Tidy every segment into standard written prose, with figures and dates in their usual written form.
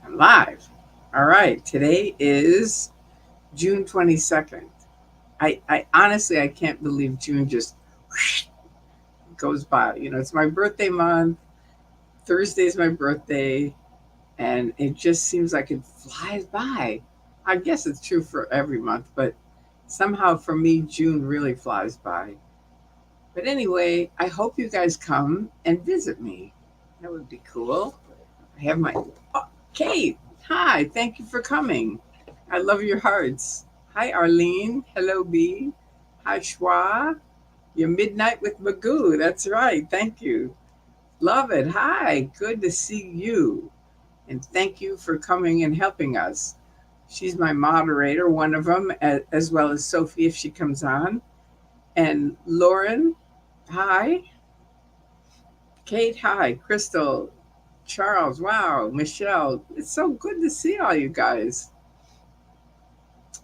I'm live. All right. Today is June 22nd. I honestly, I can't believe June just goes by. It's my birthday month. Thursday is my birthday, and it just seems like it flies by. I guess it's true for every month, but somehow for me, June really flies by. But anyway, I hope you guys come and visit me. That would be cool. I have my Kate. Hi, thank you for coming. I love your hearts. Hi, Arlene. Hello, B. Hi, Schwa. Your midnight with Magoo. That's right. Thank you. Love it. Hi, good to see you. And thank you for coming and helping us. She's my moderator, one of them, as well as Sophie if she comes on. And Lauren, hi. Kate, hi. Crystal, Charles, wow. Michelle, it's so good to see all you guys.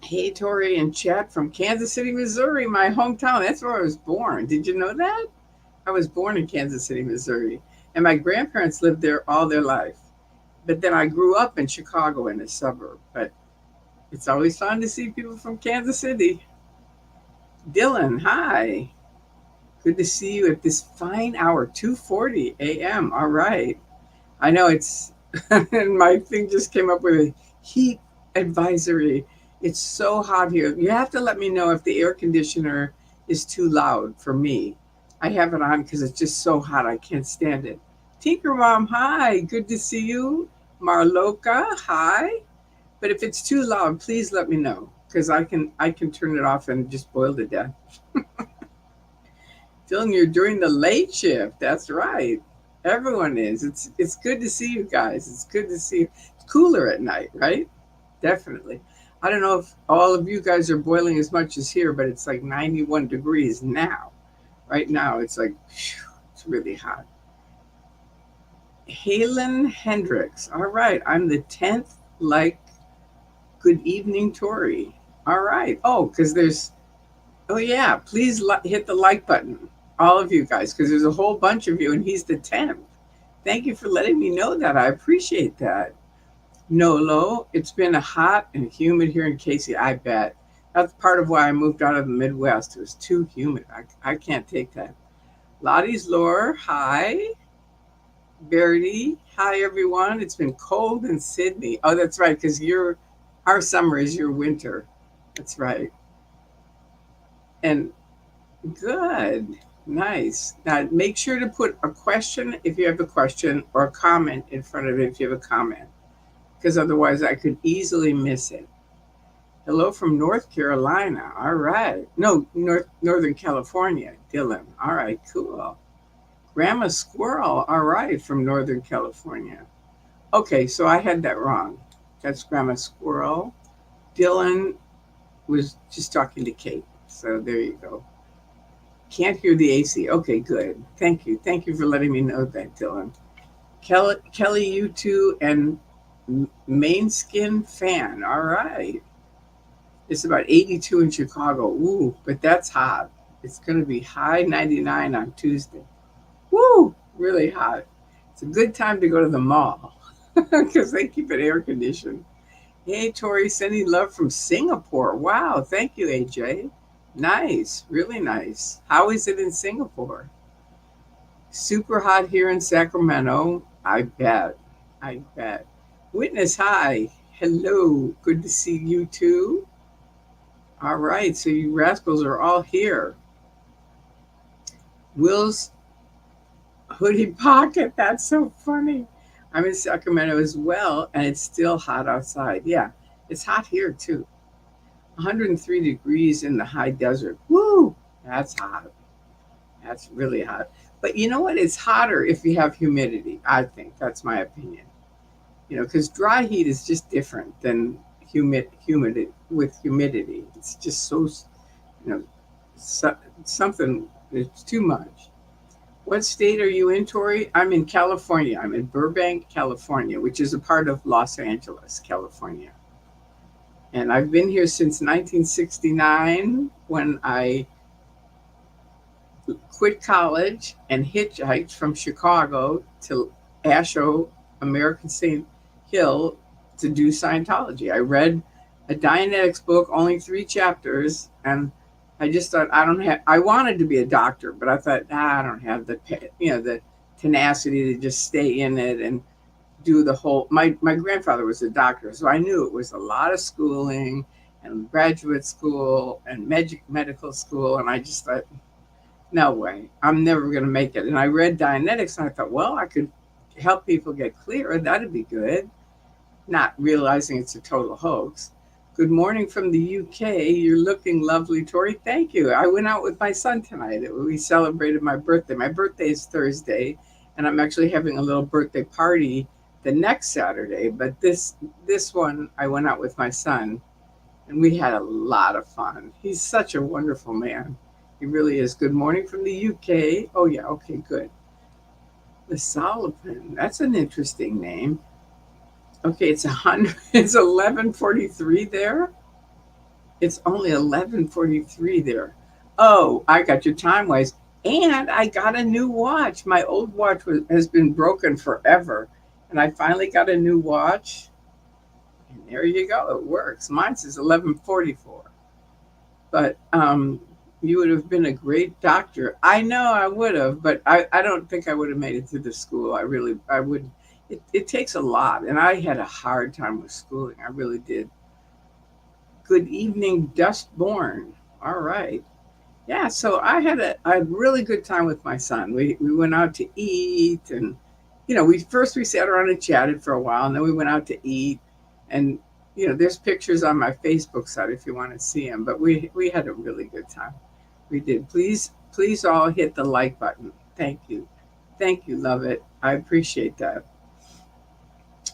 Hey, Tori and Chad from Kansas City, Missouri, my hometown. That's where I was born. Did you know that? I was born in Kansas City, Missouri, and my grandparents lived there all their life. But then I grew up in Chicago in a suburb. But it's always fun to see people from Kansas City. Dylan, hi. Good to see you at this fine hour, 2:40 a.m. All right. I know it's, and my thing just came up with a heat advisory. It's so hot here. You have to let me know if the air conditioner is too loud for me. I have it on because it's just so hot. I can't stand it. Tinker Mom, hi. Good to see you. Marloka, hi. But if it's too loud, please let me know because I can turn it off and just boil to death. Dylan, you're doing the late shift. That's right. Everyone is. It's good to see you guys. It's good to see you. It's cooler at night, right? Definitely. I don't know if all of you guys are boiling as much as here, but it's like 91 degrees now. Right now, it's like, phew, it's really hot. Halen Hendricks. All right. I'm the 10th, like, good evening, Tori. All right. Oh, because oh, yeah. Please hit the like button, all of you guys, because there's a whole bunch of you, and he's the 10th. Thank you for letting me know that. I appreciate that. Nolo, it's been a hot and humid here in Casey, I bet. That's part of why I moved out of the Midwest. It was too humid. I can't take that. Lottie's Lore, hi. Verity, hi everyone. It's been cold in Sydney. Oh, that's right, because our summer is your winter. That's right. And good. Nice. Now make sure to put a question if you have a question or a comment in front of it if you have a comment, because otherwise I could easily miss it. Hello from North Carolina. All right. No, Northern California, Dylan. All right, cool. Grandma Squirrel. All right, from Northern California. Okay, so I had that wrong. That's Grandma Squirrel. Dylan was just talking to Kate. So there you go. Can't hear the AC. Okay, good. Thank you. Thank you for letting me know that, Dylan. Kelly, you too, and Main Skin Fan. All right. It's about 82 in Chicago. Ooh, but that's hot. It's going to be high 99 on Tuesday. Woo, really hot. It's a good time to go to the mall because they keep it air conditioned. Hey, Tori, sending love from Singapore. Wow, thank you, AJ. Nice, really nice. How is it in Singapore? Super hot here in Sacramento. I bet. I bet. Witness, hi. Hello. Good to see you too. All right, so you rascals are all here. Will's hoodie pocket. That's so funny. I'm in Sacramento as well, and it's still hot outside. Yeah, it's hot here too. 103 degrees in the high desert. Woo! That's hot. That's really hot. But you know what? It's hotter if you have humidity. I think that's my opinion. Because dry heat is just different than humid with humidity. It's just so, you know, so, something. It's too much. What state are you in, Tori? I'm in California. I'm in Burbank, California, which is a part of Los Angeles, California. And I've been here since 1969 when I quit college and hitchhiked from Chicago to Asho, American St. Hill, to do Scientology. I read a Dianetics book, only 3 chapters, and I just thought I wanted to be a doctor, but I thought, I don't have the tenacity to just stay in it and do the whole. My grandfather was a doctor, so I knew it was a lot of schooling and graduate school and medical school, and I just thought, no way, I'm never going to make it. And I read Dianetics, and I thought, well, I could help people get clear. That'd be good. Not realizing it's a total hoax. Good morning from the UK. You're looking lovely, Tori. Thank you. I went out with my son tonight. We celebrated my birthday. My birthday is Thursday, and I'm actually having a little birthday party the next Saturday. But this one, I went out with my son, and we had a lot of fun. He's such a wonderful man. He really is. Good morning from the UK. Oh yeah, okay, good. The Solopin. That's an interesting name. Okay, it's 100. It's 11:43 there. It's only 11:43 there. Oh, I got your time wise, and I got a new watch. My old watch has been broken forever, and I finally got a new watch. And there you go. It works. Mine says 11:44. But you would have been a great doctor. I know I would have, but I don't think I would have made it through the school. I would. It takes a lot, and I had a hard time with schooling. I really did. Good evening, Dustborn. All right. Yeah, so I had a really good time with my son. We went out to eat, and we sat around and chatted for a while, and then we went out to eat, and there's pictures on my Facebook site if you want to see them. But we had a really good time. We did. Please all hit the like button. Thank you, love it. I appreciate that.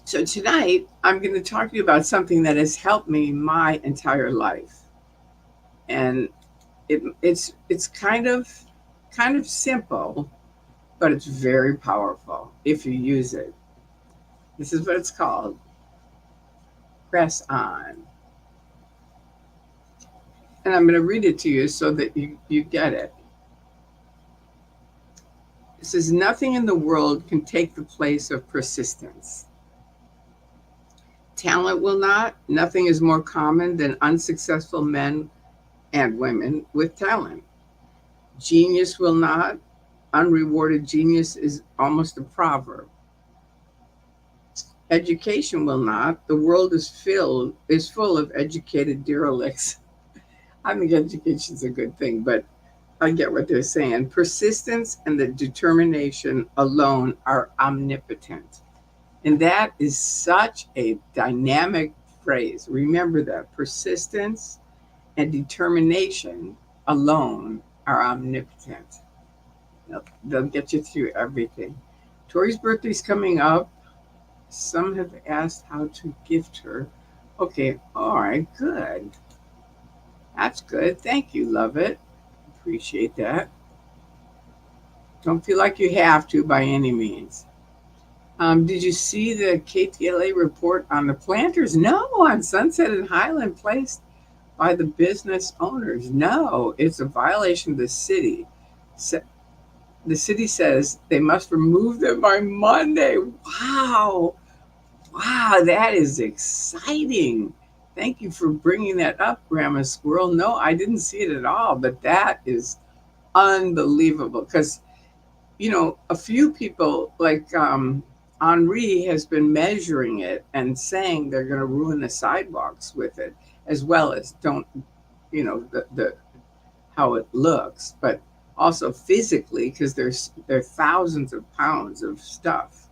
So tonight I'm going to talk to you about something that has helped me my entire life, and it's kind of simple, but it's very powerful if you use it. This is what it's called. Press on. And I'm going to read it to you so that you get it. It says, nothing in the world can take the place of persistence. Talent will not. Nothing is more common than unsuccessful men and women with talent. Genius will not. Unrewarded genius is almost a proverb. Education will not. The world is full of educated derelicts. I think education's a good thing, but I get what they're saying. Persistence and the determination alone are omnipotent. And that is such a dynamic phrase. Remember that. Persistence and determination alone are omnipotent. They'll get you through everything. Tori's birthday's coming up. Some have asked how to gift her. Okay, all right, good. That's good. Thank you, love it. Appreciate that. Don't feel like you have to by any means. Did you see the KTLA report on the planters? No, on Sunset and Highland Place by the business owners. No, it's a violation of the city. The city says they must remove them by Monday. Wow, that is exciting. Thank you for bringing that up, Grandma Squirrel. No, I didn't see it at all, but that is unbelievable because, a few people like Henri has been measuring it and saying they're going to ruin the sidewalks with it, as well as don't, the how it looks, but also physically because there are thousands of pounds of stuff.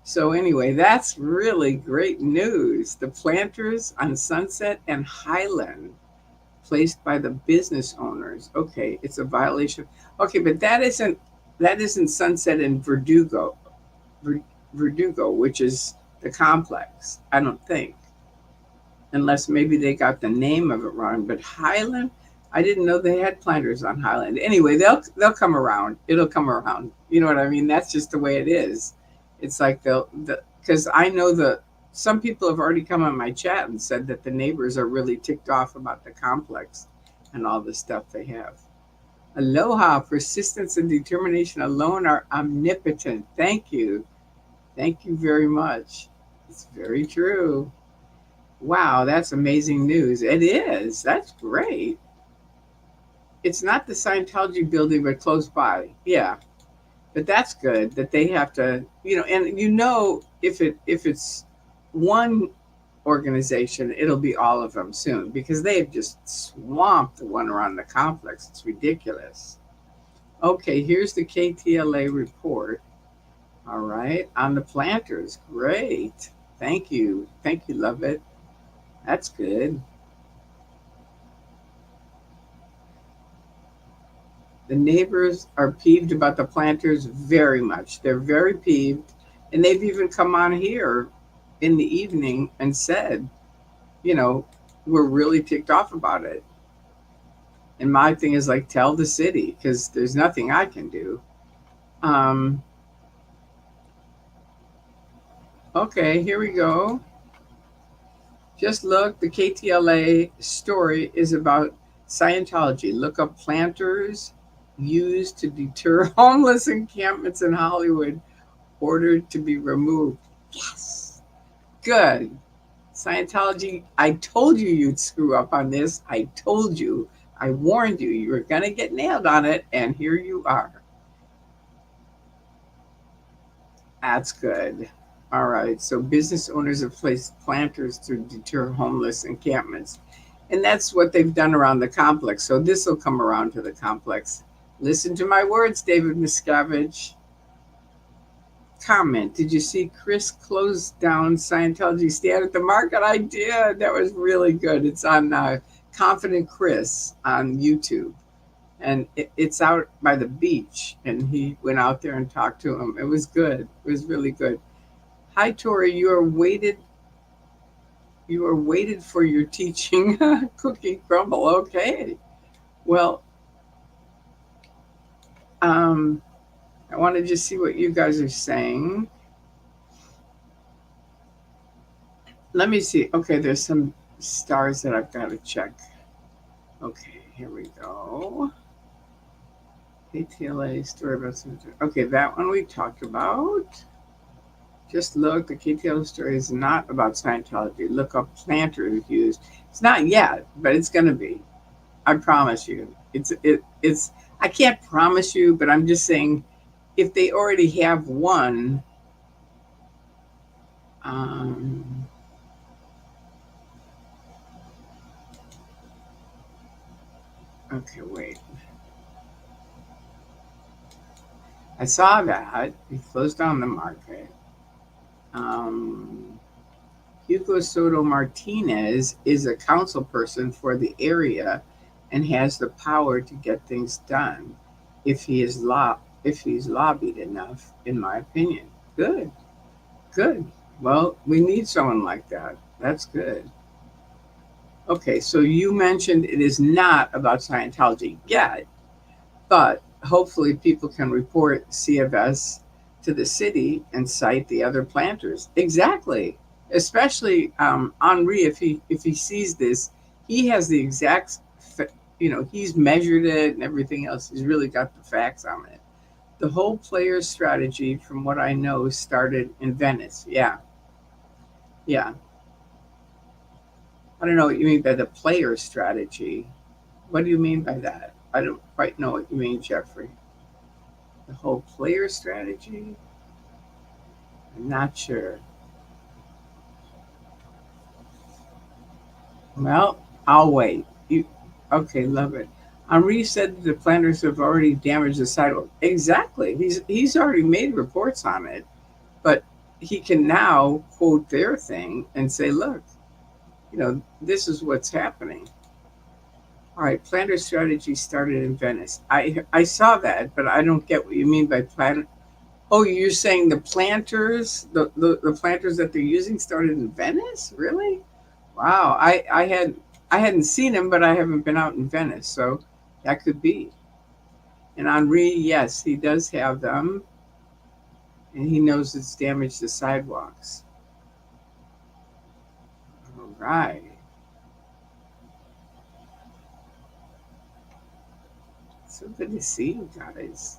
So anyway, that's really great news. The planters on Sunset and Highland placed by the business owners. Okay, it's a violation. Okay, but that isn't Sunset and Verdugo, which is the complex. I don't think, unless maybe they got the name of it wrong. But Highland, I didn't know they had planters on Highland. Anyway, they'll come around. It'll come around. You know what I mean? That's just the way it is. It's like because I know some people have already come on my chat and said that the neighbors are really ticked off about the complex and all the stuff they have. Aloha, persistence and determination alone are omnipotent. Thank you. Thank you very much. It's very true. Wow, that's amazing news. It is. That's great. It's not the Scientology building, but close by. Yeah, but that's good that they have to, and if it's one organization, it'll be all of them soon because they've just swamped the one around the complex. It's ridiculous. Okay, here's the KTLA report. All right, on the planters. Great. Thank you. Thank you, love it. That's good. The neighbors are peeved about the planters very much. They're very peeved. And they've even come on here in the evening and said, you know, we're really ticked off about it. And my thing is like, tell the city because there's nothing I can do. Um, okay, here we go. Just look, the KTLA story is about Scientology. Look up planters used to deter homeless encampments in Hollywood ordered to be removed. Yes, good. Scientology, I told you you'd screw up on this. I told you. I warned you. You were going to get nailed on it, and here you are. That's good. All right. So, business owners have placed planters to deter homeless encampments. And that's what they've done around the complex. So, this will come around to the complex. Listen to my words, David Miscavige. Comment. Did you see Chris close down Scientology stand at the market? I did. That was really good. It's on Confident Chris on YouTube. And it's out by the beach. And he went out there and talked to him. It was good. It was really good. Hi, Tori. You are waited for your teaching. Cookie crumble. Okay. Well, um, I want to just see what you guys are saying. Let me see. Okay, there's some stars that I've got to check. Okay, here we go. KTLA story about. Okay, that one we talked about. Just look, the KTLA story is not about Scientology. Look up planters used. It's not yet, but it's going to be. I promise you. It's. I can't promise you, but I'm just saying, if they already have one, um, okay, wait. I saw that he closed down the market. Um, Hugo Soto Martinez is a council person for the area and has the power to get things done if he's lobbied enough, in my opinion. Good, good. Well, we need someone like that. That's good. Okay, so you mentioned it is not about Scientology yet, but hopefully people can report CFS to the city and cite the other planters. Exactly. Especially Henri, if he sees this, he has the exact, he's measured it and everything else. He's really got the facts on it. The whole player's strategy, from what I know, started in Venice. Yeah, yeah. I don't know what you mean by the player strategy. What do you mean by that? I don't quite know what you mean, Jeffrey. The whole player strategy? I'm not sure. Well, I'll wait. Okay? Love it. Henri said that the planners have already damaged the sidewalk. Exactly. He's already made reports on it, but he can now quote their thing and say, "Look, this is what's happening." All right, planter strategy started in Venice. I saw that, but I don't get what you mean by planter. Oh, you're saying the planters, the planters that they're using started in Venice? Really? Wow. I hadn't seen him, but I haven't been out in Venice, so that could be. And Henri, yes, he does have them, and he knows it's damaged the sidewalks. All right. So good to see you guys.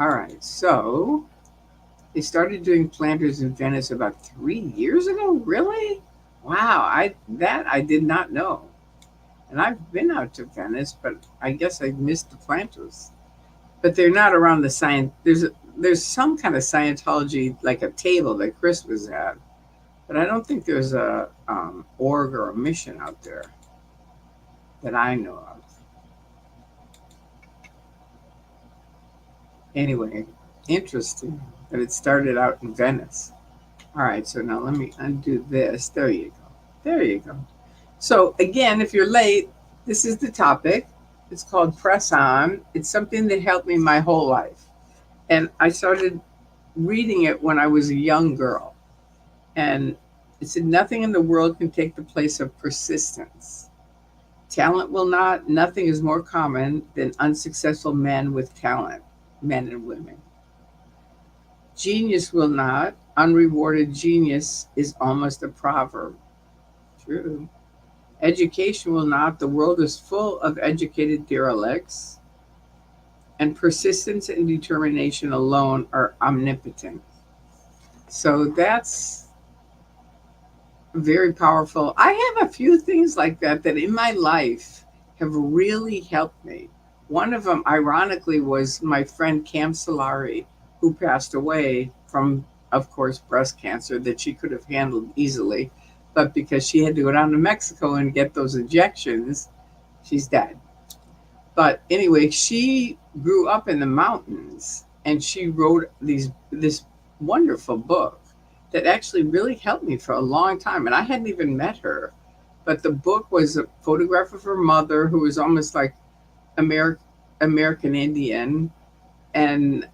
All right. So They started doing planters in Venice about 3 years ago. Really? Wow, I did not know. And I've been out to Venice, but I guess I missed the planters. But they're not around the science. There's some kind of Scientology, like a table that Chris was at, but I don't think there's a org or a mission out there that I know of. Anyway, interesting that it started out in Venice. All right, so now let me undo this. There you go. There you go. So again, if you're late, this is the topic. It's called Press On. It's something that helped me my whole life. And I started reading it when I was a young girl. And it said, nothing in the world can take the place of persistence. Talent will not. Nothing is more common than unsuccessful men with talent, men and women. Genius will not. Unrewarded genius is almost a proverb. True. Education will not. The world is full of educated derelicts, and persistence and determination alone are omnipotent. So that's very powerful. I have a few things like that that in my life have really helped me. One of them, ironically, was my friend Cam Solari, who passed away from, of course, breast cancer that she could have handled easily. But because she had to go down to Mexico and get those injections, she's dead. But anyway, she grew up in the mountains and she wrote this wonderful book that actually really helped me for a long time. And I hadn't even met her. But the book was a photograph of her mother, who was almost like American Indian. And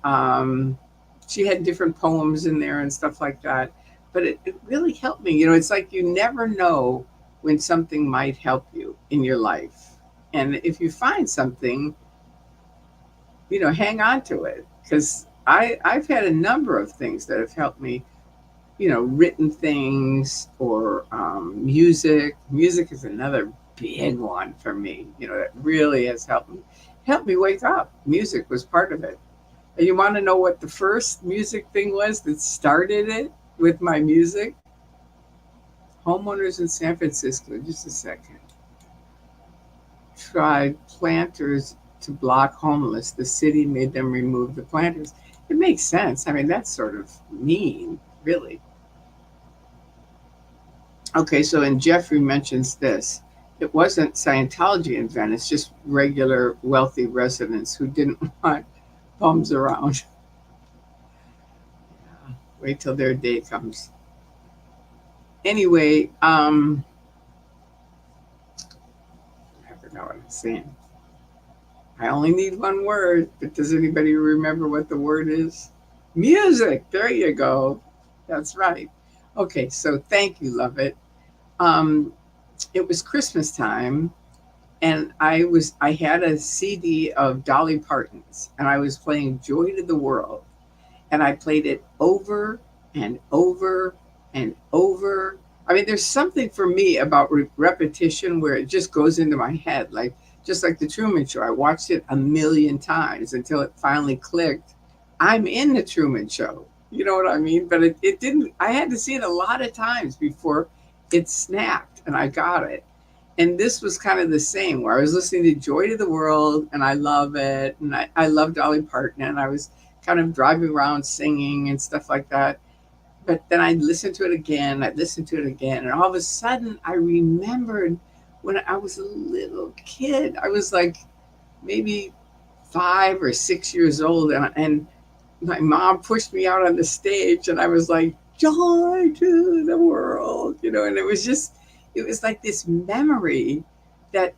she had different poems in there and stuff like that. But it really helped me. You know, it's like you never know when something might help you in your life. And if you find something, hang on to it. Because I've had a number of things that have helped me, written things or music. Music is another big one for me, that really has helped me wake up. Music was part of it. And you want to know what the first music thing was that started it with my music? Homeowners in San Francisco, just a second, tried planters to block homeless. The city made them remove the planters. It makes sense. I mean, that's sort of mean, really. Okay, so and Jeffrey mentions this. It wasn't Scientology in Venice, just regular wealthy residents who didn't want bums around. Wait till their day comes. Anyway, I forgot what I'm saying. I only need one word, but does anybody remember what the word is? Music. There you go. That's right. Okay, so thank you, love it. Um, it was Christmas time, and I had a CD of Dolly Parton's, and I was playing Joy to the World, and I played it over and over and over. I mean, there's something for me about repetition where it just goes into my head, like just like the Truman Show. I watched it a million times until it finally clicked. I'm in the Truman Show. You know what I mean? But it didn't. I had to see it a lot of times before it snapped and I got it. And this was kind of the same, where I was listening to Joy to the World and I love it. And I love Dolly Parton, and I was kind of driving around singing and stuff like that. But then I'd listen to it again, and all of a sudden I remembered when I was a little kid. I was like maybe 5 or 6 years old, and my mom pushed me out on the stage, and I was like, joy to the world, and it was like this memory that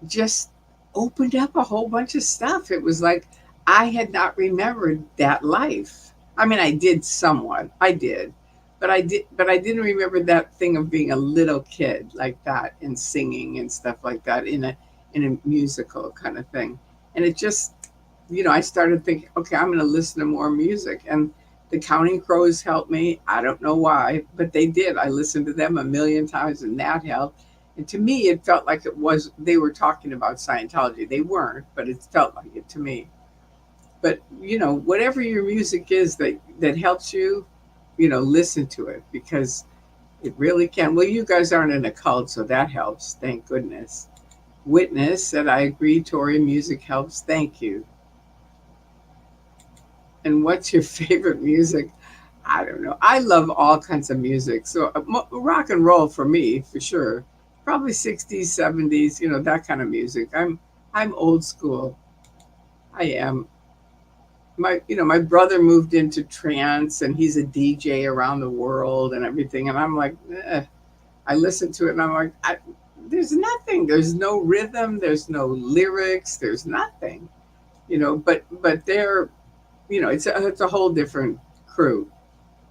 just opened up a whole bunch of stuff. It was like I had not remembered that life. I mean, I did somewhat. I did. But I didn't remember that thing of being a little kid like that and singing and stuff like that in a musical kind of thing. And it just, I started thinking, okay, I'm going to listen to more music. And the Counting Crows helped me. I don't know why, but they did. I listened to them a million times, and that helped. And to me, it felt like they were talking about Scientology. They weren't, but it felt like it to me. But whatever your music is that helps you, listen to it, because it really can. Well, you guys aren't in a cult, so that helps. Thank goodness. Witness said, I agree, Tori, music helps. Thank you. And what's your favorite music? I don't know. I love all kinds of music. So rock and roll for me, for sure. Probably 60s, 70s, that kind of music. I'm old school. I am. My brother moved into trance, and he's a DJ around the world and everything, and I'm like, I listen to it and I'm like, there's nothing. There's no rhythm, there's no lyrics, there's nothing. But they're, it's a whole different crew,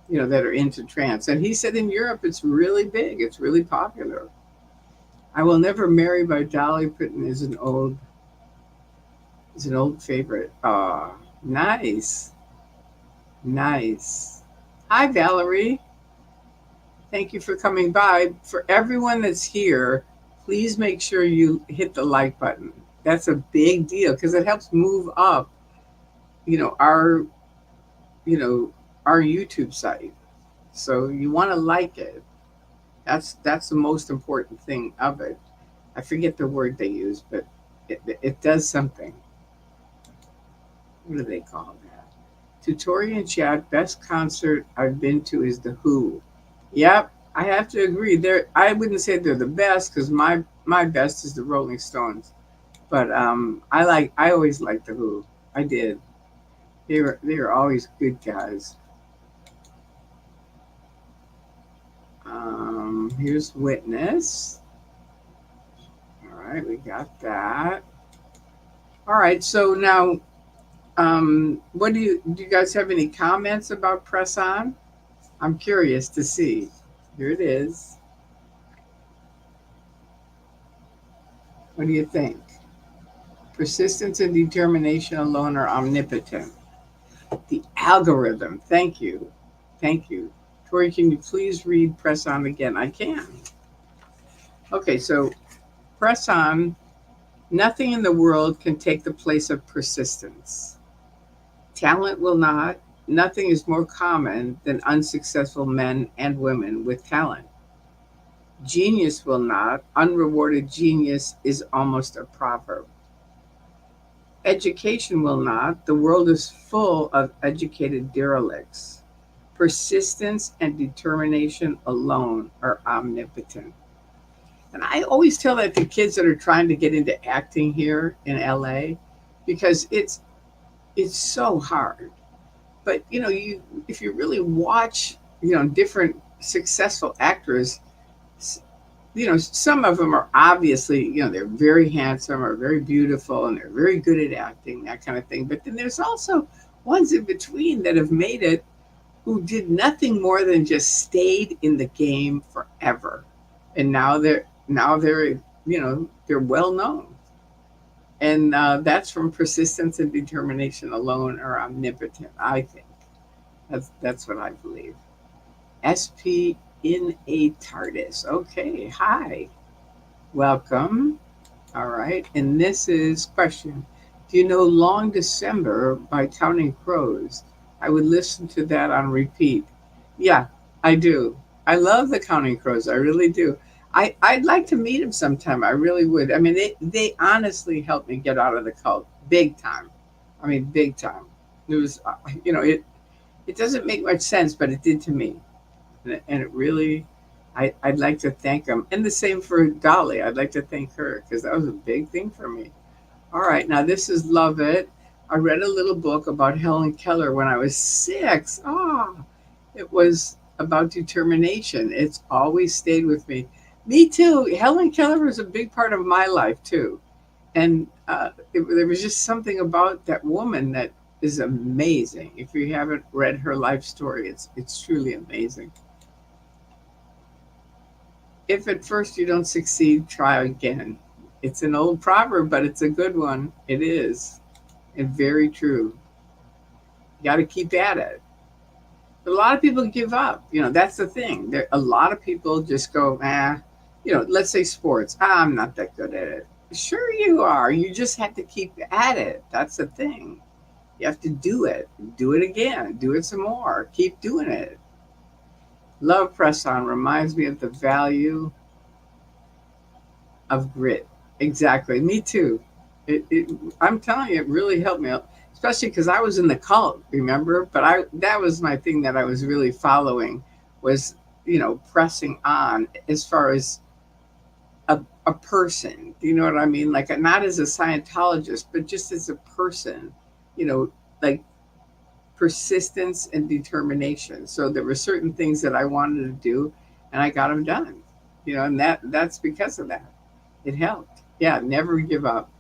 that are into trance. And he said in Europe it's really big, it's really popular. I Will Never Marry by Dolly Parton is an old favorite. Ah, nice. Nice. Hi, Valerie. Thank you for coming by. For everyone that's here, please make sure you hit the like button. That's a big deal because it helps move up, you know, our, you know, our YouTube site. So you want to like it. That's the most important thing of it. I forget the word they use, but it does something. What do they call that? Tutorial chat. Best concert I've been to is the Who. Yep, I have to agree. I wouldn't say they're the best because my best is the Rolling Stones. But I always liked the Who. I did. They were always good guys. Here's Witness. All right, we got that. All right, so now, what do you guys have any comments about Press On? I'm curious to see. Here it is. What do you think? Persistence and determination alone are omnipotent. The algorithm. Thank you. Thank you. Tori, can you please read Press On again? I can. Okay, so Press On. Nothing in the world can take the place of persistence. Talent will not. Nothing is more common than unsuccessful men and women with talent. Genius will not. Unrewarded genius is almost a proverb. Education will not. The world is full of educated derelicts. Persistence and determination alone are omnipotent. And I always tell that to kids that are trying to get into acting here in LA because it's so hard. But if you really watch, different successful actors, some of them are obviously, they're very handsome or very beautiful and they're very good at acting, that kind of thing. But then there's also ones in between that have made it who did nothing more than just stayed in the game forever. And now they're well known. And that's from persistence and determination alone are omnipotent, I think. That's what I believe. SP in a TARDIS. Okay, hi. Welcome. All right. And this is question. Do you know Long December by Counting Crows? I would listen to that on repeat. Yeah, I do. I love the Counting Crows. I really do. I'd like to meet them sometime. I really would. I mean, they honestly helped me get out of the cult big time. I mean, big time. It was, it doesn't make much sense, but it did to me. And it really, I'd like to thank them. And the same for Dolly. I'd like to thank her because that was a big thing for me. All right, now this is Love It. I read a little book about Helen Keller when I was 6. It was about determination. It's always stayed with me. Me too. Helen Keller was a big part of my life too. And there was just something about that woman that is amazing. If you haven't read her life story, it's truly amazing. If at first you don't succeed, try again. It's an old proverb, but it's a good one. It is. And very true. You got to keep at it. A lot of people give up. That's the thing. A lot of people just go, let's say sports. I'm not that good at it. Sure you are. You just have to keep at it. That's the thing. You have to do it again, do it some more, keep doing it. Love press on reminds me of the value of grit. Exactly. Me too. I'm telling you, it really helped me out, especially because I was in the cult, remember? But that was my thing that I was really following was, pressing on as far as a person. Do you know what I mean? Like not as a Scientologist, but just as a person, you know, like persistence and determination. So there were certain things that I wanted to do and I got them done. And that's because of that. It helped. Yeah, never give up.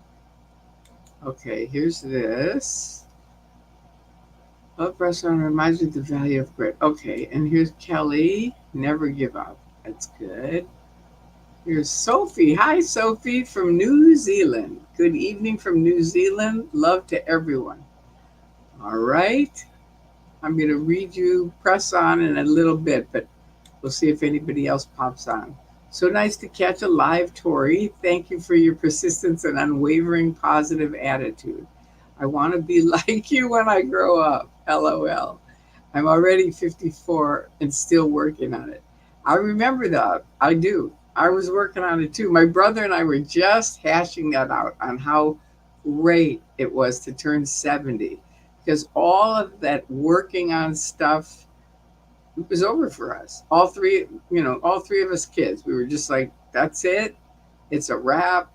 Okay, here's this. Love restaurant reminds me of the value of grit. Okay, and here's Kelly. Never give up. That's good. Here's Sophie. Hi, Sophie from New Zealand. Good evening from New Zealand. Love to everyone. All right. I'm going to read you press on in a little bit, but we'll see if anybody else pops on. So nice to catch a live, Tori. Thank you for your persistence and unwavering positive attitude. I want to be like you when I grow up. LOL. I'm already 54 and still working on it. I remember that. I do. I was working on it too. My brother and I were just hashing that out on how great it was to turn 70 because all of that working on stuff it was over for us. All three of us kids, we were just like, that's it. It's a wrap.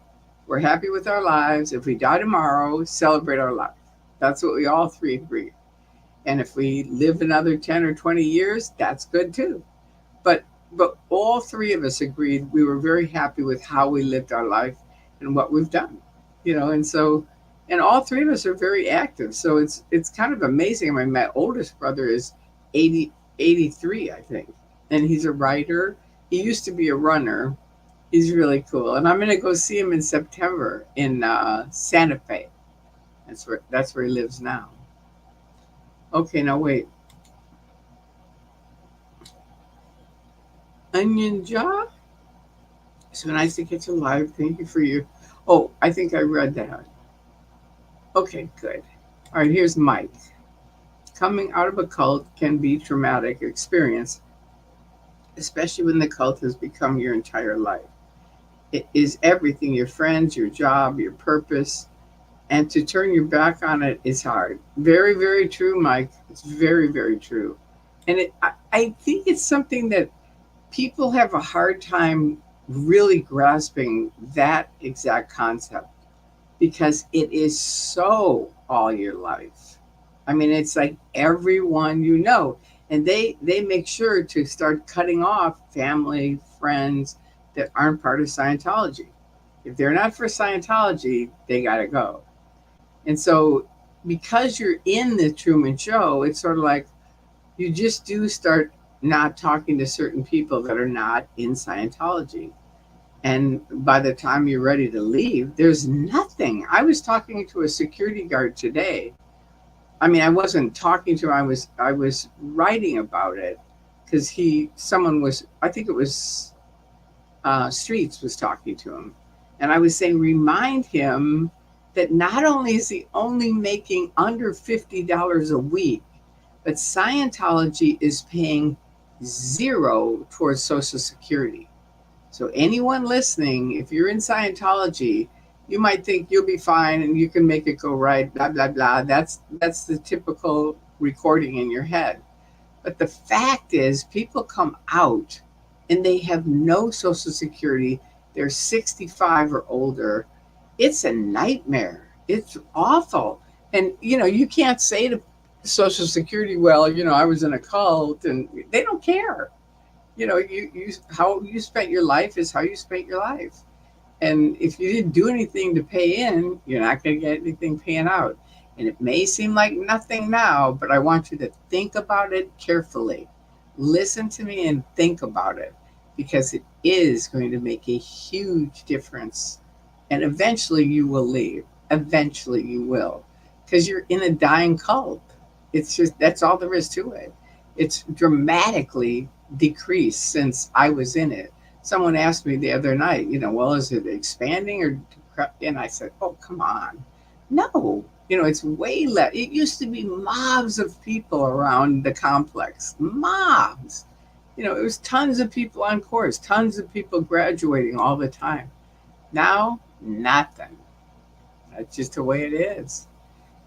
We're happy with our lives. If we die tomorrow, celebrate our life. That's what we all three agreed. And if we live another 10 or 20 years, that's good too. But but all three of us agreed we were very happy with how we lived our life and what we've done. And so and all three of us are very active. So it's kind of amazing. I mean, my oldest brother is 83, I think. And he's a writer. He used to be a runner. He's really cool. And I'm going to go see him in September in Santa Fe. That's where he lives now. Okay, now wait. Onion Jaw? So nice to get you live. Thank you for your. Oh, I think I read that. Okay, good. All right, here's Mike. Coming out of a cult can be a traumatic experience, especially when the cult has become your entire life. It is everything, your friends, your job, your purpose, and to turn your back on it is hard. Very, very true, Mike. It's very, very true. And I think it's something that people have a hard time really grasping that exact concept because it is so all your life. I mean, it's like everyone and they make sure to start cutting off family, friends that aren't part of Scientology. If they're not for Scientology, they got to go. And so, because you're in the Truman Show, it's sort of like you just do start not talking to certain people that are not in Scientology. And by the time you're ready to leave, there's nothing. I was talking to a security guard today. I mean, I wasn't talking to him. I was writing about it because I think it was Streets was talking to him, and I was saying, remind him that not only is he only making under $50 a week, but Scientology is paying zero towards Social Security. So anyone listening, if you're in Scientology, you might think you'll be fine and you can make it go right, blah blah blah. That's the typical recording in your head. But the fact is, people come out and they have no Social Security. They're 65 or older. It's a nightmare. It's awful. And you can't say to Social Security, well, I was in a cult, and they don't care. You how you spent your life is how you spent your life. And if you didn't do anything to pay in, you're not going to get anything paying out. And it may seem like nothing now, but I want you to think about it carefully. Listen to me and think about it because it is going to make a huge difference. And eventually you will leave. Eventually you will. Because you're in a dying cult. It's just, that's all there is to it. It's dramatically decreased since I was in it. Someone asked me the other night, well, is it expanding or, and I said, oh, come on. No, It's way less. It used to be mobs of people around the complex. Mobs. It was tons of people on course, tons of people graduating all the time. Now, nothing. That's just the way it is.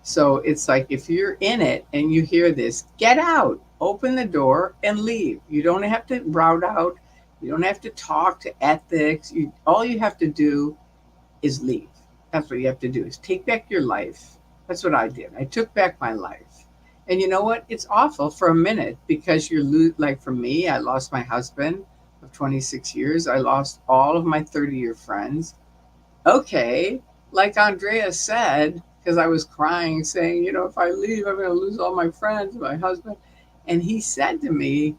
So it's like if you're in it and you hear this, get out, open the door and leave. You don't have to route out. You don't have to talk to ethics. All you have to do is leave. That's what you have to do is take back your life. That's what I did. I took back my life. And you know what? It's awful for a minute because like for me, I lost my husband of 26 years. I lost all of my 30-year friends. Okay, like Andrea said, because I was crying, saying, if I leave, I'm going to lose all my friends, my husband. And he said to me,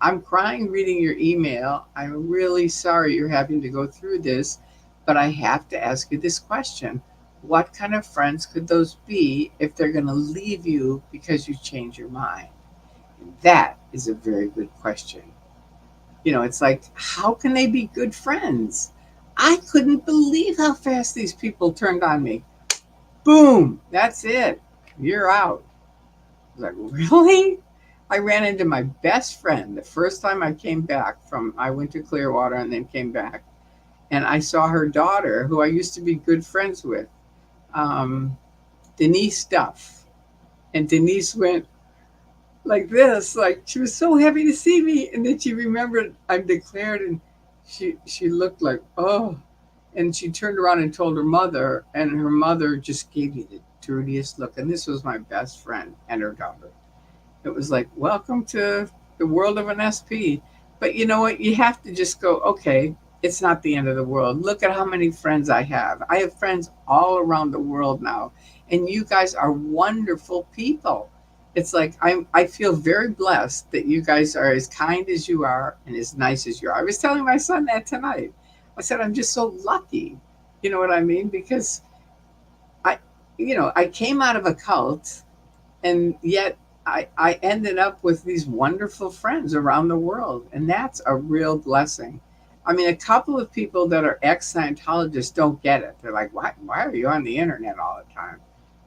I'm crying reading your email. I'm really sorry you're having to go through this, but I have to ask you this question. What kind of friends could those be if they're going to leave you because you change your mind? That is a very good question. It's like, how can they be good friends? I couldn't believe how fast these people turned on me. Boom, that's it. You're out. I was like, really? I ran into my best friend the first time I went to Clearwater and then came back. And I saw her daughter, who I used to be good friends with, um, Denise Duff. And Denise went like this, like she was so happy to see me. And then she remembered I'm declared, and she looked like, oh. And she turned around and told her mother, and her mother just gave me the dirtiest look. And this was my best friend and her daughter. It was like, welcome to the world of an SP. But you know what? You have to just go, okay, it's not the end of the world. Look at how many friends I have. I have friends all around the world now. And you guys are wonderful people. It's like I feel very blessed that you guys are as kind as you are and as nice as you are. I was telling my son that tonight. I said, I'm just so lucky. You know what I mean? Because I, I came out of a cult, and yet I ended up with these wonderful friends around the world. And that's a real blessing. I mean, a couple of people that are ex Scientologists don't get it. They're like, why are you on the internet all the time?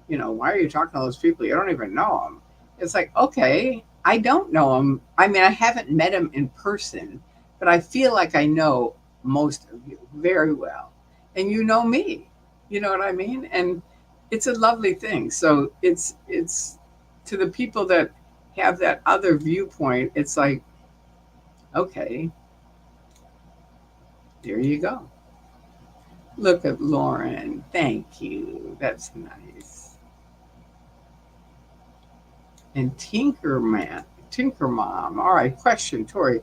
Why are you talking to those people? You don't even know them. It's like, okay, I don't know them. I mean, I haven't met them in person, but I feel like I know most of you very well. And you know me. You know what I mean? And it's a lovely thing. So it's to the people that have that other viewpoint, it's like, okay, there you go. Look at Lauren. Thank you. That's nice. And Tinker Mom. All right, question, Tori.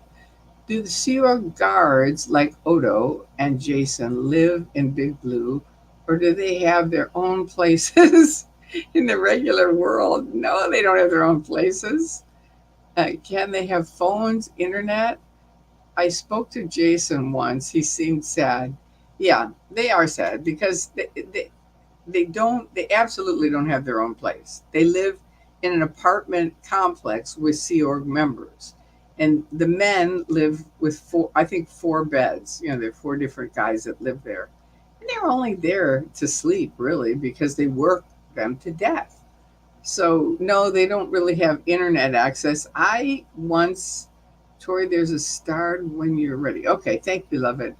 Do the Sea Org guards like Odo and Jason live in Big Blue, or do they have their own places in the regular world? No, they don't have their own places. Can they have phones, internet? I spoke to Jason once. He seemed sad. Yeah, they are sad because they absolutely don't have their own place. They live in an apartment complex with Sea Org members. And the men live with I think four beds. There are four different guys that live there. And they're only there to sleep, really, because they work them to death. So, no, they don't really have internet access. Tori, there's a start when you're ready. Okay, thank you, love it.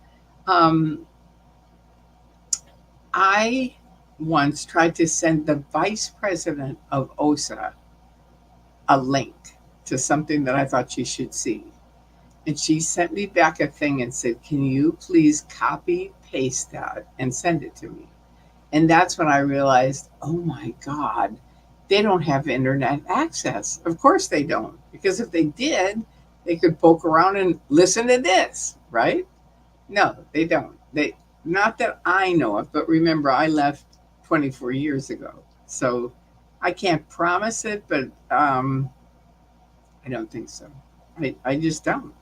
I once tried to send the vice president of OSA a link to something that I thought she should see. And she sent me back a thing and said, can you please copy, paste that, and send it to me? And that's when I realized, oh my God, they don't have internet access. Of course they don't. Because if they did, they could poke around and listen to this, right? No, they don't. Not that I know of, but remember, I left 24 years ago. So I can't promise it, but I don't think so. I just don't.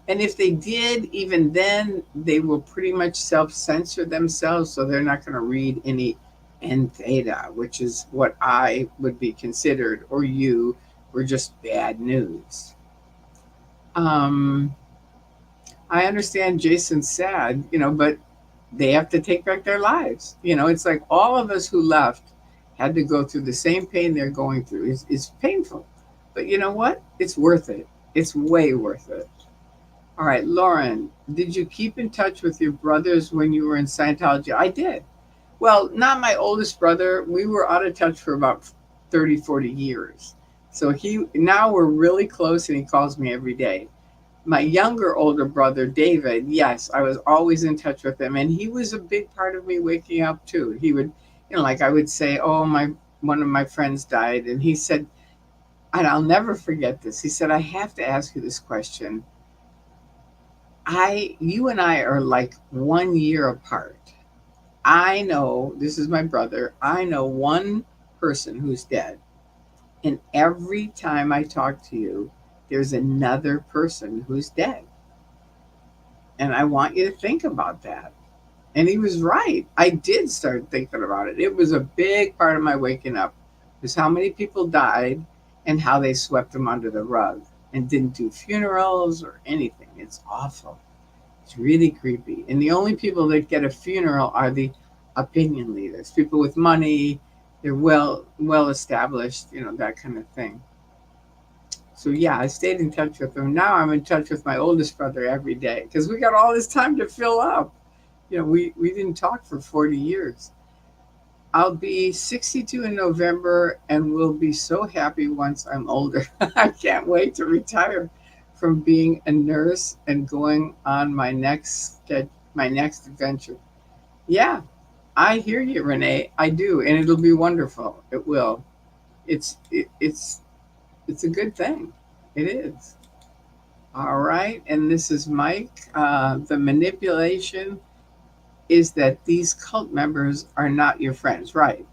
And if they did, even then, they will pretty much self-censor themselves, so they're not going to read any N theta, which is what I would be considered, or you, were just bad news. I understand Jason's sad, but they have to take back their lives. It's like all of us who left had to go through the same pain they're going through. It's painful. But you know what? It's worth it. It's way worth it. All right, Lauren, did you keep in touch with your brothers when you were in Scientology? I did. Well, not my oldest brother. We were out of touch for about 30, 40 years. So now we're really close and he calls me every day. My younger older brother, David, yes, I was always in touch with him. And he was a big part of me waking up too. He would, like I would say, oh, one of my friends died. And he said, and I'll never forget this. He said, I have to ask you this question. You and I are like 1 year apart. I know, this is my brother, I know one person who's dead. And every time I talk to you, there's another person who's dead. And I want you to think about that. And he was right. I did start thinking about it. It was a big part of my waking up, was how many people died and how they swept them under the rug and didn't do funerals or anything. It's awful. It's really creepy. And the only people that get a funeral are the opinion leaders, people with money, they're well established, that kind of thing. So yeah, I stayed in touch with them. Now I'm in touch with my oldest brother every day because we got all this time to fill up. We didn't talk for 40 years. I'll be 62 in November and will be so happy once I'm older. I can't wait to retire from being a nurse and going on my next adventure. Yeah, I hear you, Renee. I do, and it'll be wonderful. It will. It's a good thing. It is. All right, and this is Mike. The manipulation is that these cult members are not your friends, right?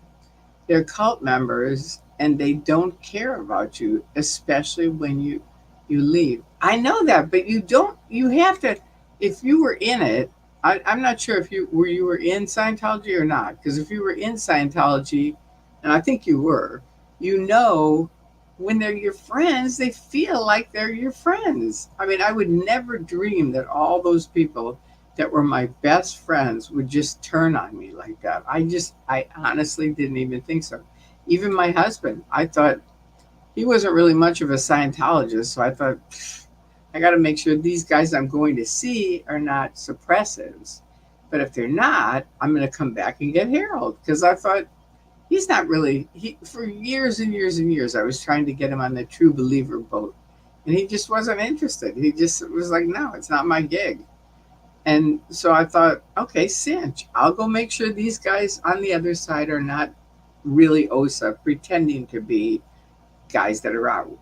They're cult members and they don't care about you, especially when you leave. I know that, but you have to, if you were in it. I'm not sure if you were in Scientology or not, because if you were in Scientology, and I think you were, you know, when they're your friends, they feel like they're your friends. I mean, I would never dream that all those people that were my best friends would just turn on me like that. I honestly didn't even think so. Even my husband, I thought he wasn't really much of a Scientologist, so I thought, I got to make sure these guys I'm going to see are not suppressives. But if they're not, I'm going to come back and get Harold because I thought he's not really, for years and years and years, I was trying to get him on the True Believer boat. And he just wasn't interested. He just was like, no, it's not my gig. And so I thought, okay, cinch. I'll go make sure these guys on the other side are not really OSA, pretending to be guys that are out,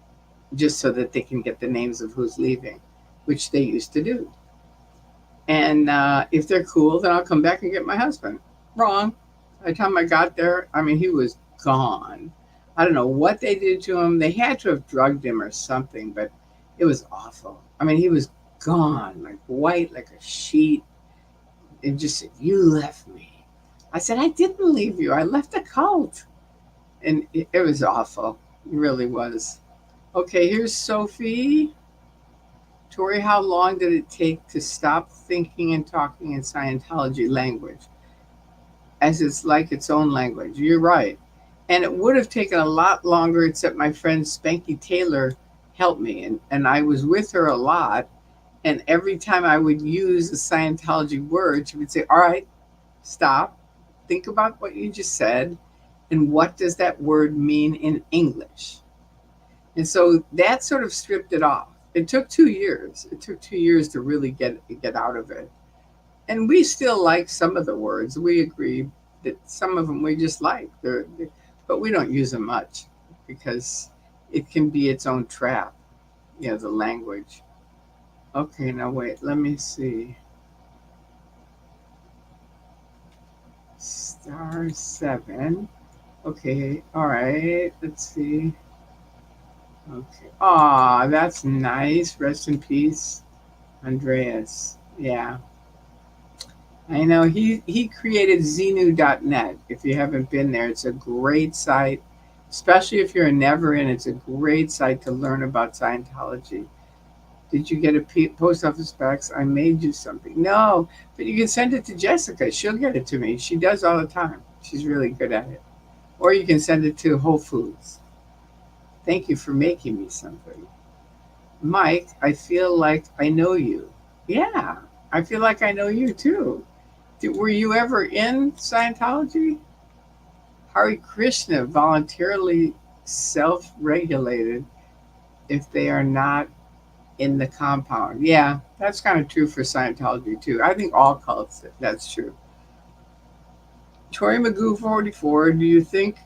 just so that they can get the names of who's leaving, which they used to do. And if they're cool, then I'll come back and get my husband. Wrong. By the time I got there, I mean, he was gone. I don't know what they did to him. They had to have drugged him or something, but it was awful. I mean, he was gone, like white, like a sheet, and just said, you left me. I said, I didn't leave you. I left the cult. And it was awful. It really was. Okay, here's Sophie. Tori, how long did it take to stop thinking and talking in Scientology language? As it's like its own language. You're right. And it would have taken a lot longer, except my friend Spanky Taylor helped me. And I was with her a lot. And every time I would use a Scientology word, she would say, all right, stop. Think about what you just said. And what does that word mean in English? And so that sort of stripped it off. It took 2 years. It took 2 years to really get out of it. And we still like some of the words. We agree that some of them we just like. But we don't use them much because it can be its own trap, the language. Okay, now wait, let me see. Star 7. Okay, all right, let's see. Okay. Aw, that's nice. Rest in peace, Andreas. Yeah. I know he created Xenu.net. If you haven't been there, it's a great site, especially if you're never in. It's a great site to learn about Scientology. Did you get a post office box? I made you something. No, but you can send it to Jessica. She'll get it to me. She does all the time. She's really good at it. Or you can send it to Whole Foods. Thank you for making me something. Mike, I feel like I know you. Yeah, I feel like I know you too. Were you ever in Scientology? Hare Krishna voluntarily self regulated if they are not in the compound. Yeah, that's kind of true for Scientology too. I think all cults, that's true. Tori Magoo 44, do you think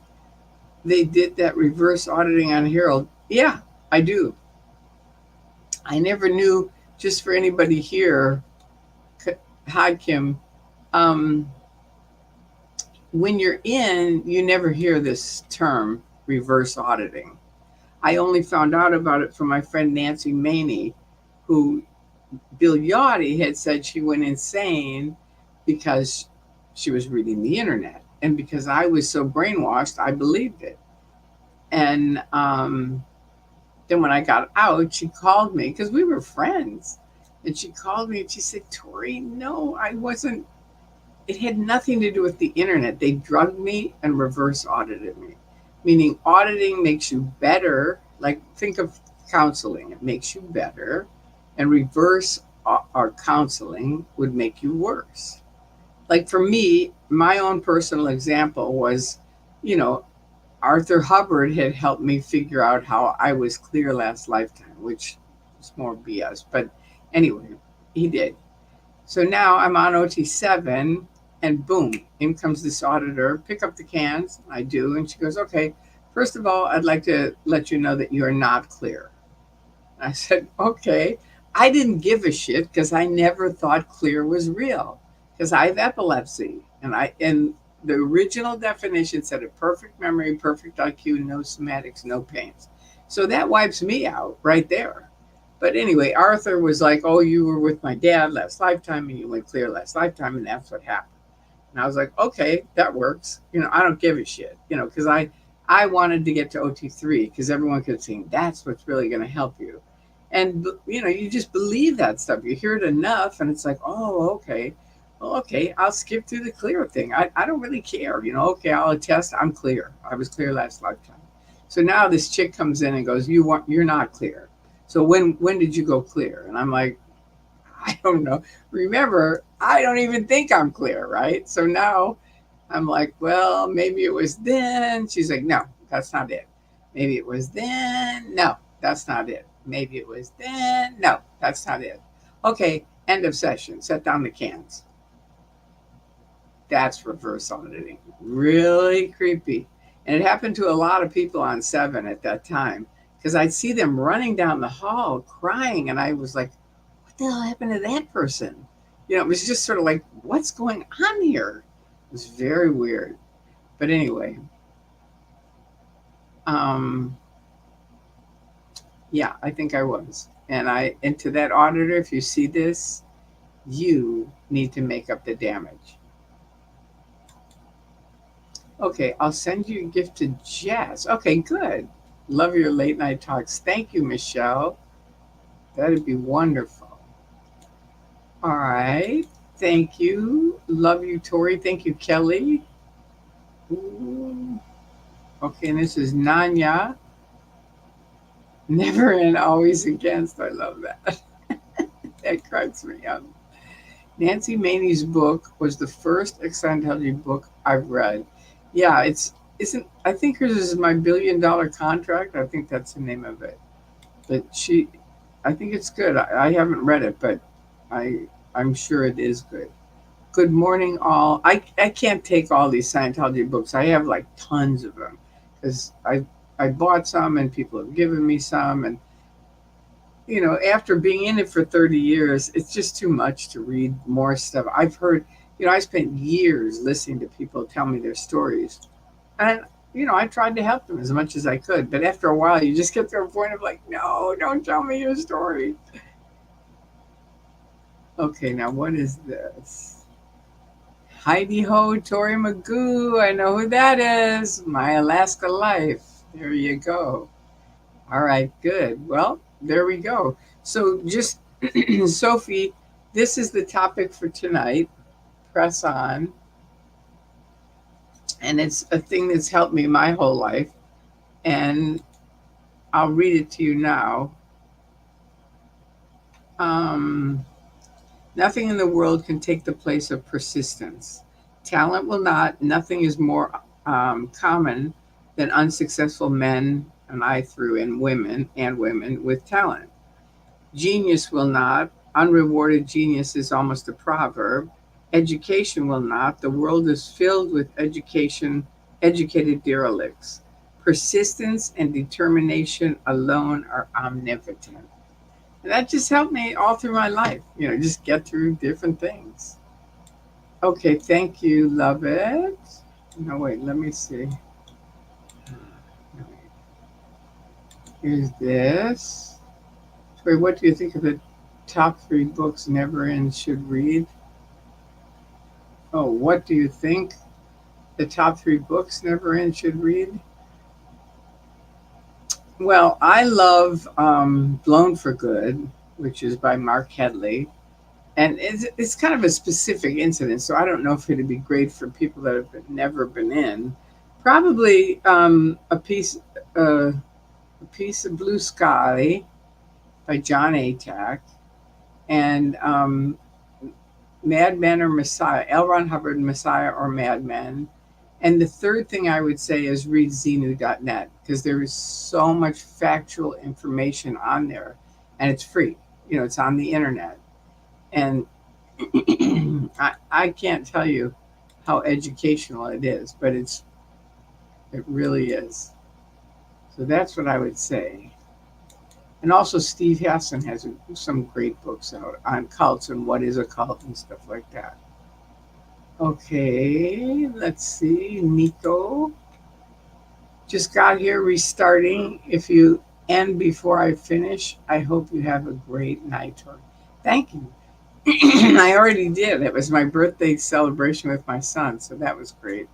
they did that reverse auditing on Harold? Yeah, I do. I never knew, just for anybody here, hi Kim, um, when you're in, you never hear this term reverse auditing. I only found out about it from my friend Nancy Maney, who Bill Yachty had said she went insane because she was reading the internet. And because I was so brainwashed, I believed it. And then when I got out, she called me because we were friends. And she called me and she said, Tori, no, I wasn't. It had nothing to do with the internet. They drugged me and reverse audited me, meaning auditing makes you better. Like, think of counseling, it makes you better, and reverse or counseling would make you worse. Like for me, my own personal example was, you know, Arthur Hubbard had helped me figure out how I was clear last lifetime, which is more BS. But anyway, he did. So now I'm on OT7, and boom, in comes this auditor. Pick up the cans. I do. And she goes, okay, first of all, I'd like to let you know that you are not clear. I said, okay. I didn't give a shit because I never thought clear was real because I have epilepsy. And the original definition said a perfect memory, perfect IQ, no somatics, no pains. So that wipes me out right there. But anyway, Arthur was like, oh, you were with my dad last lifetime and you went clear last lifetime, and that's what happened. And I was like, okay, that works. I don't give a shit, because I wanted to get to OT3 because everyone kept saying that's what's really going to help you. And, you just believe that stuff. You hear it enough and it's like, oh, okay. Well, okay, I'll skip through the clear thing. I don't really care. Okay, I'll attest I'm clear. I was clear last lifetime. So now this chick comes in and goes, you're not clear. So when did you go clear? And I'm like, I don't know. Remember, I don't even think I'm clear, right? So now I'm like, well, maybe it was then. She's like, no, that's not it. Maybe it was then. No, that's not it. Maybe it was then. No, that's not it. Okay, end of session. Set down the cans. That's reverse auditing. Really creepy. And it happened to a lot of people on 7 at that time because I'd see them running down the hall crying. And I was like, what the hell happened to that person? It was just sort of like, what's going on here? It was very weird. But anyway, um, yeah, I think I was. And to that auditor, if you see this, you need to make up the damage. Okay, I'll send you a gift to Jess. Okay, good. Love your late night talks. Thank you, Michelle. That'd be wonderful. All right. Thank you. Love you, Tori. Thank you, Kelly. Ooh. Okay, and this is Nanya. Never and always against. I love that. That cracks me up. Nancy Maney's book was the first Scientology book I've read. Yeah, it's isn't I think hers is My $1 billion contract. I think that's the name of it. But I think it's good. I haven't read it, but I'm sure it is good. Good morning, all. I can't take all these Scientology books. I have like tons of them because I bought some and people have given me some, and after being in it for 30 years, it's just too much to read more stuff. I've heard, I spent years listening to people tell me their stories. And, I tried to help them as much as I could. But after a while, you just get to a point of like, no, don't tell me your story. Okay, now what is this? Heidi Ho, Tori Magoo. I know who that is. My Alaska Life. There you go. All right, good. Well, there we go. So just, Sophie, this is the topic for tonight. Press on. And it's a thing that's helped me my whole life. And I'll read it to you now. Um, Nothing in the world can take the place of persistence. Talent will not. Nothing is more common than unsuccessful men, and I threw in women with talent. Genius will not. Unrewarded genius is almost a proverb. Education will not. The world is filled with educated derelicts. Persistence and determination alone are omnipotent. And that just helped me all through my life, just get through different things. Okay, thank you, love it. No, wait, let me see. Here's this. Wait, what do you think of the top 3 books never end should read? Oh, what do you think the top 3 books never end should read? Well, I love Blown for Good, which is by Mark Headley. And it's kind of a specific incident, so I don't know if it'd be great for people that have never been in. Probably a piece of blue sky by John Atack, and Mad Men or Messiah, L. Ron Hubbard, Messiah or Mad Men. And the third thing I would say is read Xenu.net, because there is so much factual information on there, and it's free. It's on the internet, and I can't tell you how educational it is, but it really is. So that's what I would say. And also, Steve Hassan has some great books out on cults and what is a cult and stuff like that. Okay, let's see. Nico just got here restarting. If you end before I finish, I hope you have a great night. Thank you. I already did. It was my birthday celebration with my son, so that was great.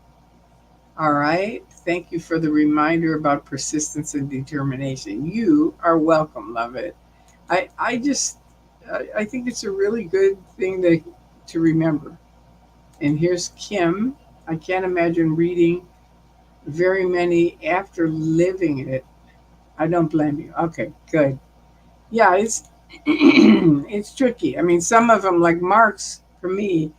All right. Thank you for the reminder about persistence and determination. You are welcome, love it. I think it's a really good thing to remember. And here's Kim. I can't imagine reading very many after living it. I don't blame you. Okay, good. Yeah, it's it's tricky. I mean, some of them, like Mark's, for me,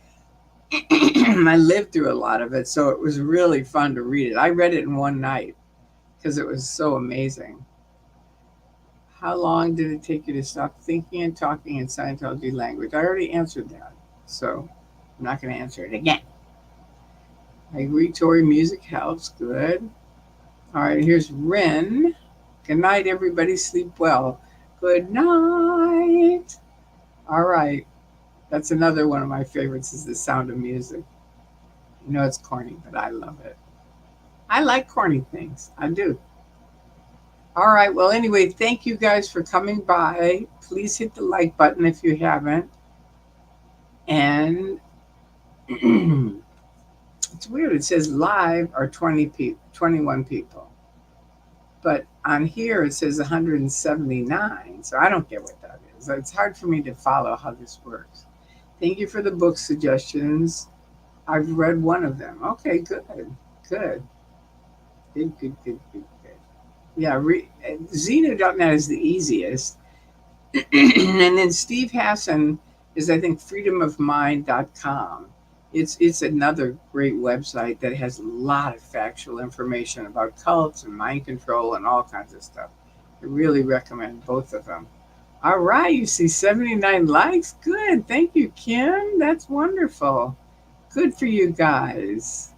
I lived through a lot of it, so it was really fun to read it. I read it in one night because it was so amazing. How long did it take you to stop thinking and talking in Scientology language? I already answered that, so I'm not going to answer it again. I agree, Tori, music helps. Good. All right, here's Ren. Good night, everybody. Sleep well. Good night. All right. That's another one of my favorites is The Sound of Music. It's corny, but I love it. I like corny things. I do. All right. Well, anyway, thank you guys for coming by. Please hit the like button if you haven't. And it's weird. It says live are 21 people. But on here it says 179. So I don't get what that is. It's hard for me to follow how this works. Thank you for the book suggestions. I've read one of them. Okay, good. Good. Good. Yeah, Xenu.net is the easiest. And then Steve Hassan is, I think, freedomofmind.com. It's another great website that has a lot of factual information about cults and mind control and all kinds of stuff. I really recommend both of them. All right, you see 79 likes. Good. Thank you, Kim. That's wonderful. Good for you guys.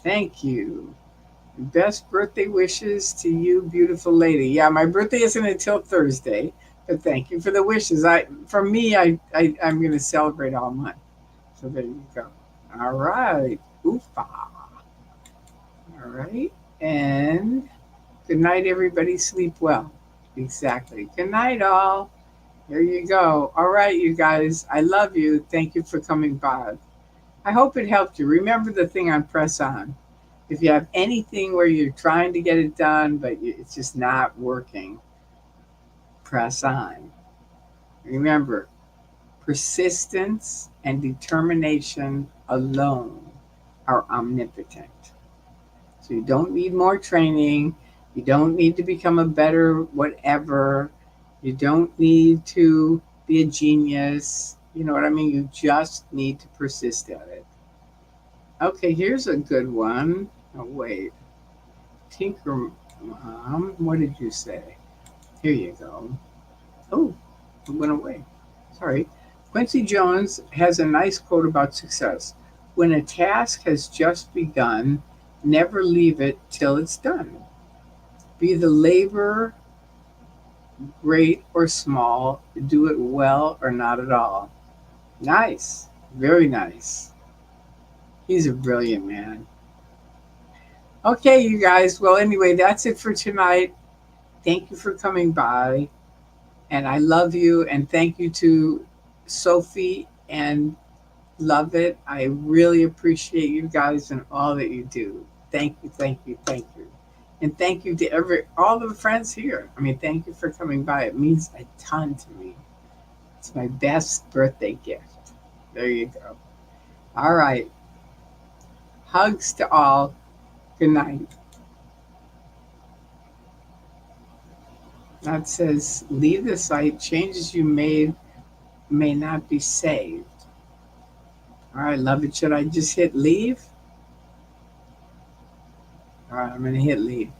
Thank you. Best birthday wishes to you, beautiful lady. Yeah, my birthday isn't until Thursday, but thank you for the wishes. For me, I'm going to celebrate all month. So there you go. All right. Oofa. All right. And good night, everybody. Sleep well. Exactly. Good night, all. There you go. All right, you guys. I love you. Thank you for coming by. I hope it helped you. Remember the thing on Press On. If you have anything where you're trying to get it done, but it's just not working, press on. Remember, persistence and determination alone are omnipotent. So you don't need more training. You don't need to become a better whatever. You don't need to be a genius. You know what I mean? You just need to persist at it. Okay, here's a good one. Oh, wait. Tinker Mom, what did you say? Here you go. Oh, it went away. Sorry. Quincy Jones has a nice quote about success. When a task has just begun, never leave it till it's done. Be the labor great or small, do it well or not at all. Nice. Very nice. He's a brilliant man. Okay, you guys. Well, anyway, that's it for tonight. Thank you for coming by. And I love you. And thank you to Sophie and Love It. I really appreciate you guys and all that you do. Thank you, thank you, thank you. And thank you to all the friends here. I mean, thank you for coming by. It means a ton to me. It's my best birthday gift. There you go. All right. Hugs to all. Good night. That says, leave the site. Changes you made may not be saved. All right, Love It. Should I just hit leave? All right, I'm going to hit leave.